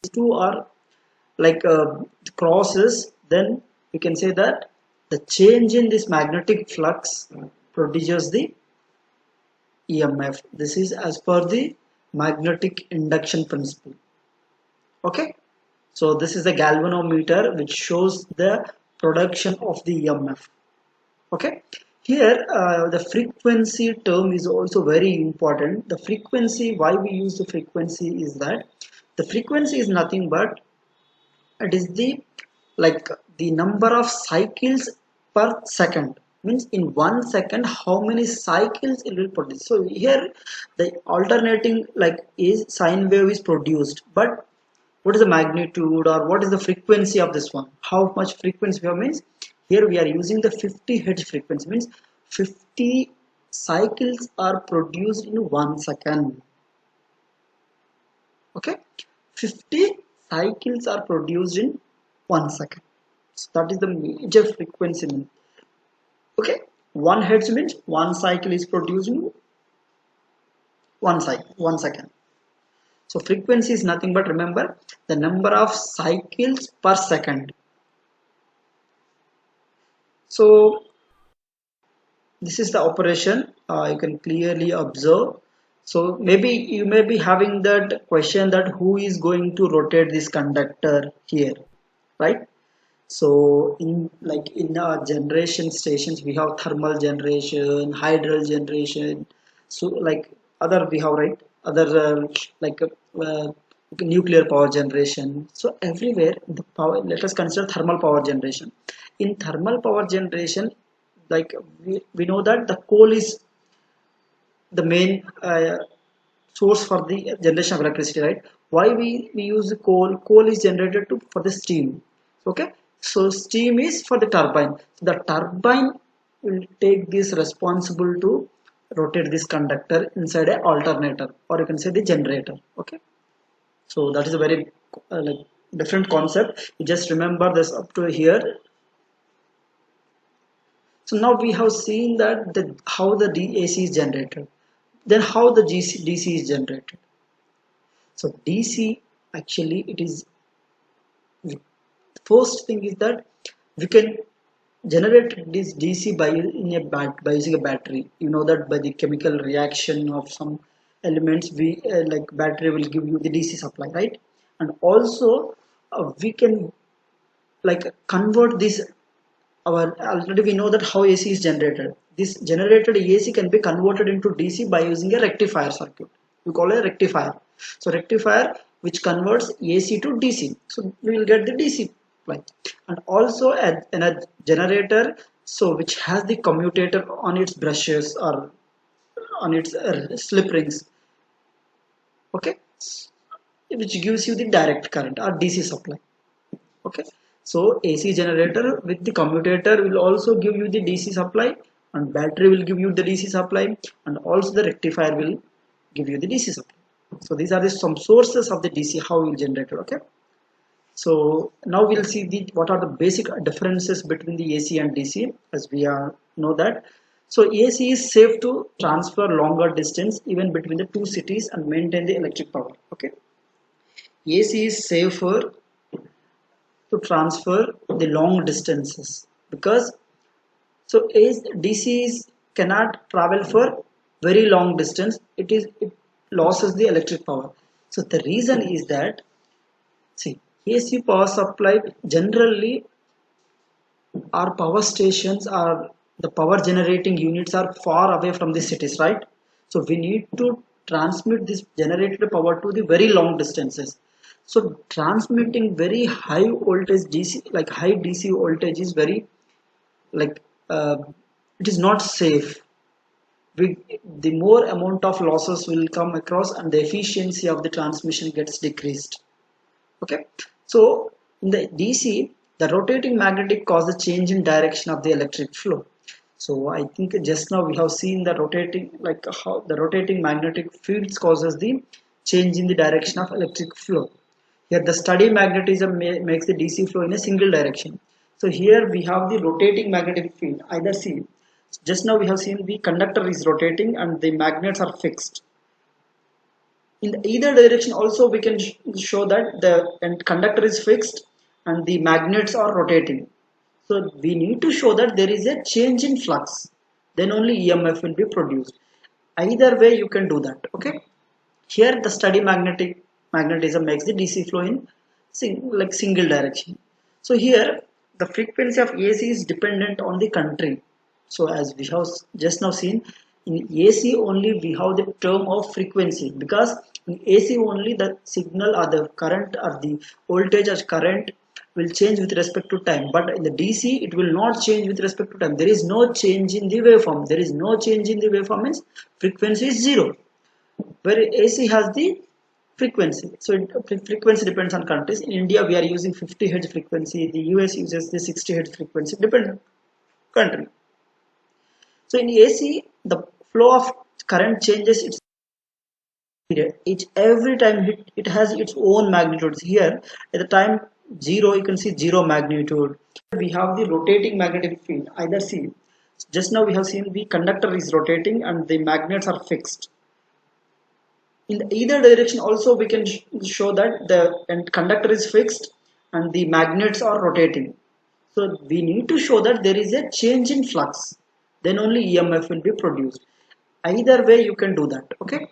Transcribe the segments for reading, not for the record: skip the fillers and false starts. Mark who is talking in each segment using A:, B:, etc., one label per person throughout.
A: two are like crosses, then we can say that the change in this magnetic flux produces the EMF. This is as per the magnetic induction principle. Okay, so this is the galvanometer which shows the production of the EMF. Okay, here the frequency term is also very important. The frequency, why we use the frequency is that the frequency is nothing but it is the like the number of cycles per second, means in 1 second how many cycles it will produce. So here the alternating like is sine wave is produced, but what is the magnitude or what is the frequency of this one, how much frequency we have, means here we are using the 50 hertz frequency, means 50 cycles are produced in 1 second. Okay, 50 cycles are produced in 1 second. So that is the major frequency. Okay, 1 hertz means one cycle is produced in 1 second. So frequency is nothing but, remember, the number of cycles per second. So this is the operation, you can clearly observe. So maybe you may be having that question that who is going to rotate this conductor here, right? So in our generation stations we have thermal generation, hydro generation, so like other we have, right, other like nuclear power generation. So everywhere the power, let us consider thermal power generation. In thermal power generation, like we know that the coal is the main source for the generation of electricity, right? Why we use the coal? Coal is generated to for the steam. Okay, so steam is for the turbine. So the turbine will take this responsible to rotate this conductor inside a alternator, or you can say the generator. Okay, so that is a very like different concept. You just remember this up to here. So now we have seen that how the AC is generated. Then how the DC is generated. So DC, actually it is, first thing is that we can generate this DC by using a battery. You know that by the chemical reaction of some elements, we like battery will give you the DC supply, right? And also we can like convert this, our already we know that how AC is generated. This generated AC can be converted into DC by using a rectifier circuit. We call it a rectifier. So rectifier which converts AC to DC. So we will get the DC supply. And also a generator, so which has the commutator on its brushes or on its slip rings. Okay, which gives you the direct current or DC supply. Okay, so AC generator with the commutator will also give you the DC supply, and battery will give you the DC supply, and also the rectifier will give you the DC supply. So these are the some sources of the DC how we generate it. Okay, so now we'll see the what are the basic differences between the AC and DC, as we are know that. So AC is safe to transfer longer distance even between the two cities and maintain the electric power. Okay, AC is safer to transfer the long distances, because so is DCs cannot travel for very long distance, it loses the electric power. So the reason is that, see, AC power supply generally, our power stations are, the power generating units are far away from the cities, right? So we need to transmit this generated power to the very long distances. So transmitting very high voltage DC, like high DC voltage is very like it is not safe. we, the more amount of losses will come across and the efficiency of the transmission gets decreased. Okay, so in the DC, the rotating magnetic causes change in direction of the electric flow. So I think just now we have seen the rotating, like how the rotating magnetic fields causes the change in the direction of electric flow. Here the steady magnetism makes the DC flow in a single direction. So here we have the rotating magnetic field. Either see, just now we have seen the conductor is rotating and the magnets are fixed. In either direction also we can show that the and conductor is fixed and the magnets are rotating. So we need to show that there is a change in flux. Then only EMF will be produced. Either way you can do that. Okay. Here the steady magnetism makes the DC flow in single direction. So here the frequency of AC is dependent on the country. So as we have just now seen, in AC only we have the term of frequency, because in AC only the signal or the current or the voltage or current will change with respect to time, but in the DC it will not change with respect to time. There is no change in the waveform. There is no change in the waveform means frequency is zero, where AC has the frequency. So frequency depends on countries. In India we are using 50 Hz frequency. The US uses the 60 Hz frequency. Depend country. So in AC the flow of current changes its period. Each every time it has its own magnitudes. Here at the time 0 you can see 0 magnitude. We have the rotating magnetic field. Either see, just now we have seen the conductor is rotating and the magnets are fixed. In either direction also we can show that the conductor is fixed and the magnets are rotating. So we need to show that there is a change in flux. Then only EMF will be produced. Either way you can do that. Okay.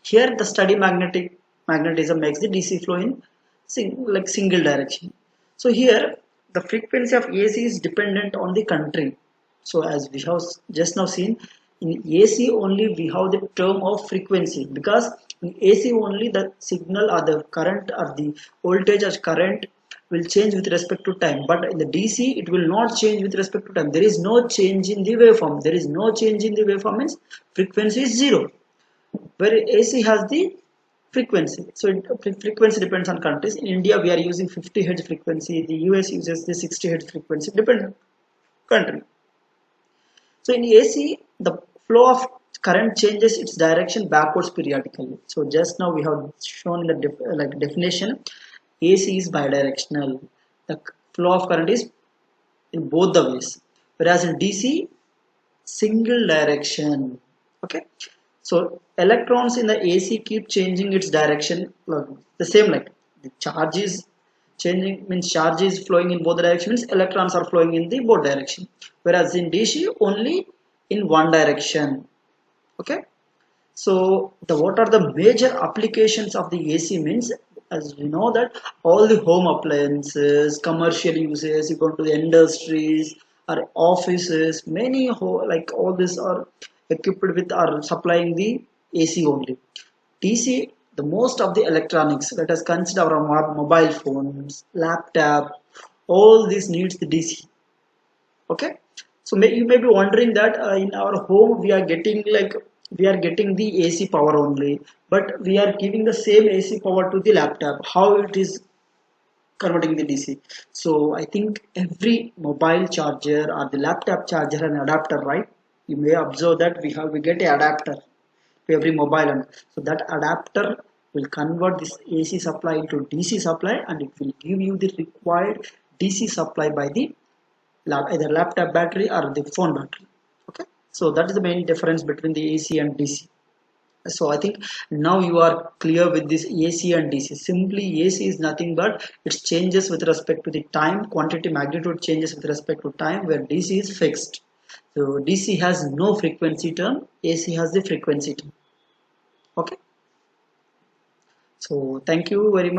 A: Here the steady magnetism makes the DC flow in single direction. So here the frequency of AC is dependent on the country. So as we have just now seen, in AC only we have the term of frequency, because in AC only the signal or the current or the voltage or current will change with respect to time, but in the DC it will not change with respect to time. There is no change in the waveform. There is no change in the waveform means frequency is zero, where AC has the frequency. So frequency depends on countries. In India we are using 50 Hz frequency. The US uses the 60 Hz frequency. Depend country. So in AC the flow of current changes its direction backwards periodically. So just now we have shown in the definition, AC is bidirectional. The flow of current is in both the ways, whereas in DC single direction. Okay. So electrons in the AC keep changing its direction. The same, like the charge is changing means charge is flowing in both directions, electrons are flowing in the both direction, whereas in DC only in one direction. Okay. So what are the major applications of the AC means, as we know that all the home appliances, commercial uses, you go to the industries or offices, many like all these are equipped with or supplying the AC only. DC, the most of the electronics, let us consider our mobile phones, laptop, all this needs the DC. Okay. So you may be wondering that in our home we are getting the AC power only, but we are giving the same AC power to the laptop. How it is converting the DC? So I think every mobile charger or the laptop charger and adapter, right? You may observe that we get a adapter to every mobile, and so that adapter will convert this AC supply into DC supply, and it will give you the required DC supply by the either laptop battery or the phone battery. Okay. So that is the main difference between the AC and DC. So I think now you are clear with this AC and DC. Simply AC is nothing but it changes with respect to the time, quantity magnitude changes with respect to time, where DC is fixed. So DC has no frequency term, AC has the frequency term. Okay. So thank you very much.